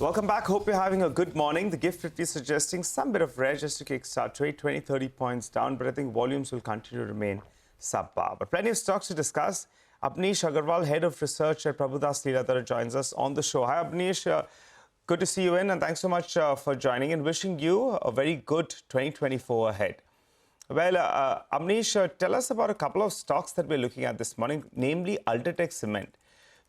Welcome back. Hope you're having a good morning. The gift is suggesting some bit of red just to kickstart trade, 20, 30 points down, but I think volumes will continue to remain subpar. But plenty of stocks to discuss. Amnish Aggarwal, Head of Research at Prabhudas Lilladher, joins us on the show. Hi, Amnish. Good to see you in, and thanks so much for joining and wishing you a very good 2024 ahead. Well, Amnish, tell us about a couple of stocks that we're looking at this morning, namely Altech Cement.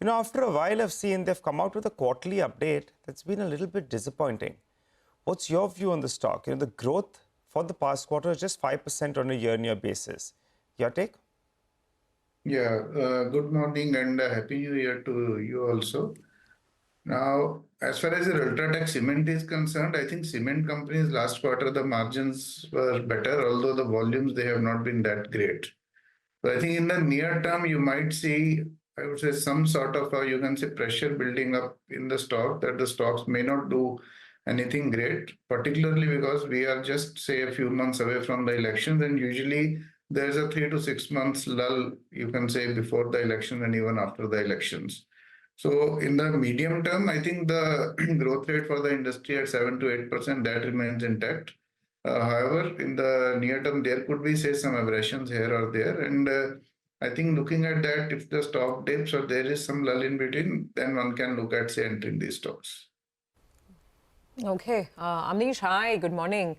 You know, after a while, I've seen they've come out with a quarterly update that's been a little bit disappointing. What's your view on the stock? You know, the growth for the past quarter is just 5% on a year-on-year basis. Your take? Yeah, good morning and Happy New Year to you also. Now, as far as the Ultratech Cement is concerned, I think cement companies last quarter, the margins were better, although the volumes, they have not been that great. So I think in the near term, you might see, I would say, some sort of, you can say, pressure building up in the stock, that the stocks may not do anything great, particularly because we are just, say, a few months away from the elections, and usually there's a 3 to 6 months lull, you can say, before the election and even after the elections. So in the medium term, I think the growth rate for the industry at 7 to 8%, that remains intact. However, in the near term, there could be, say, some aberrations here or there. And I think looking at that, if the stock dips or there is some lull in between, then one can look at, say, entering these stocks. Okay. Amnish, hi, good morning.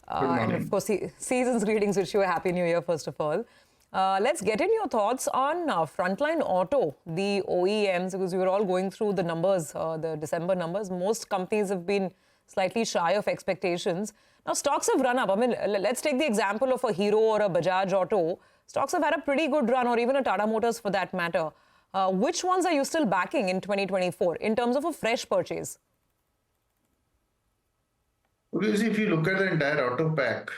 Good morning. And of course, season's greetings, wish you a Happy New Year, first of all. Let's get in your thoughts on Frontline Auto, the OEMs, because we were all going through the numbers, the December numbers. Most companies have been slightly shy of expectations. Now, stocks have run up. I mean, let's take the example of a Hero or a Bajaj Auto. Stocks have had a pretty good run, or even a Tata Motors for that matter. Which ones are you still backing in 2024 in terms of a fresh purchase? Because if you look at the entire auto pack,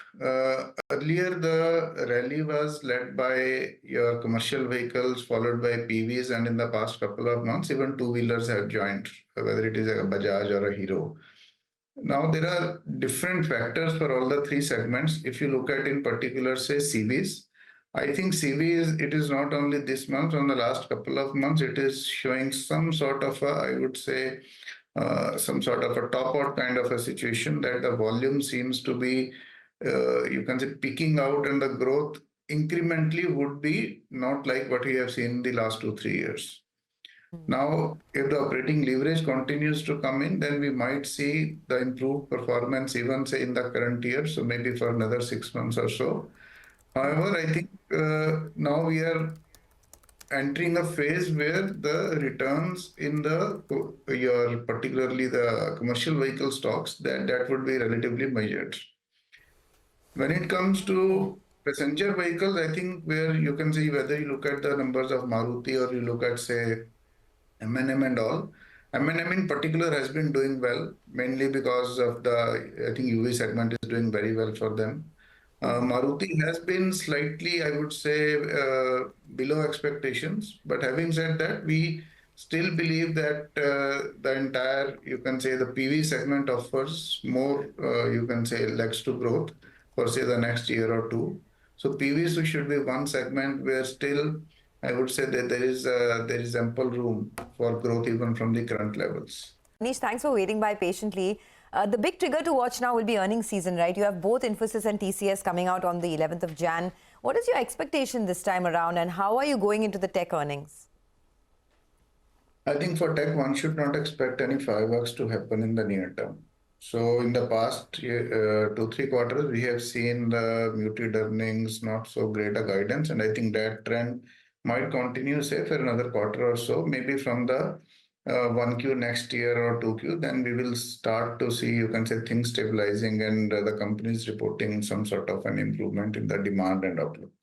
earlier the rally was led by your commercial vehicles, followed by PVs, and in the past couple of months, even two-wheelers have joined, whether it is a Bajaj or a Hero. Now, there are different factors for all the three segments. If you look at in particular, say, CVs, I think CVs, it is not only this month, on the last couple of months, it is showing some sort of a, I would say, some sort of a top-out kind of a situation, that the volume seems to be, you can say, peaking out, and the growth incrementally would be not like what we have seen in the last 2-3 years. Now, if the operating leverage continues to come in, then we might see the improved performance even, say, in the current year, so maybe for another 6 months or so. However, I think now we are entering a phase where the returns in particularly the commercial vehicle stocks, that would be relatively measured. When it comes to passenger vehicles, I think where you can see, whether you look at the numbers of Maruti or you look at, say, M&M and all, M&M in particular has been doing well, mainly because of the, I think, UV segment is doing very well for them. Maruti has been slightly, I would say, below expectations. But having said that, we still believe that the entire, you can say, the PV segment offers more, you can say, legs to growth for, say, the next year or two. So PVs should be one segment where still, I would say, that there is ample room for growth even from the current levels. Anish, thanks for waiting by patiently. The big trigger to watch now will be earnings season, right? You have both Infosys and TCS coming out on the 11th of Jan. What is your expectation this time around, and how are you going into the tech earnings? I think for tech, one should not expect any fireworks to happen in the near term. So in the past 2-3 quarters, we have seen the muted earnings, not so great a guidance, and I think that trend might continue, say, for another quarter or so, maybe from the 1Q next year or 2Q, then we will start to see, you can say, things stabilizing and the companies reporting some sort of an improvement in the demand and outlook.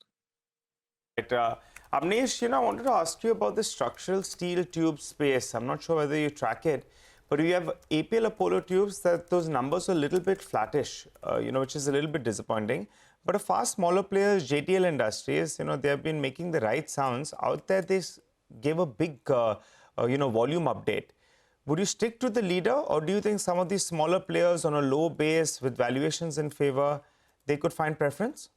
Right, Amnish, I wanted to ask you about the structural steel tube space. I'm not sure whether you track it, but we have APL Apollo tubes, that those numbers are a little bit flattish, which is a little bit disappointing. But a far smaller players, JTL Industries, they have been making the right sounds. Out there, they gave a big volume update. Would you stick to the leader, or do you think some of these smaller players on a low base with valuations in favor, they could find preference?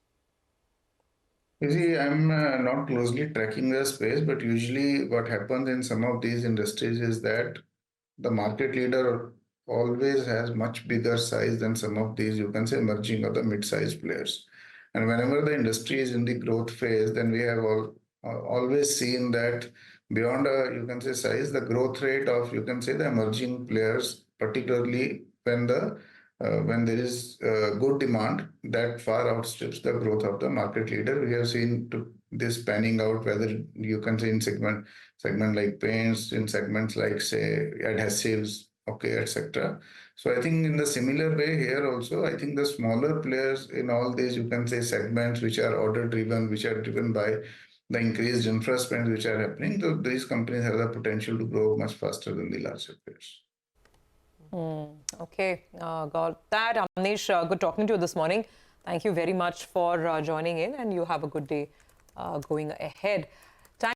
You see, I'm not closely tracking the space, but usually what happens in some of these industries is that the market leader always has much bigger size than some of these, you can say, emerging or the mid-sized players. And whenever the industry is in the growth phase, then we have always seen that beyond you can say size, the growth rate of, you can say, the emerging players, particularly when there is good demand, that far outstrips the growth of the market leader. We have seen this panning out, whether you can say in segment like paints, in segments like say adhesives, okay, etc. So I think in the similar way here also, I think the smaller players in all these, you can say, segments which are order driven, which are driven by the increased infra spends which are happening, so these companies have the potential to grow much faster than the larger players. Okay, got that. Amnish, good talking to you this morning. Thank you very much for joining in, and you have a good day going ahead. Time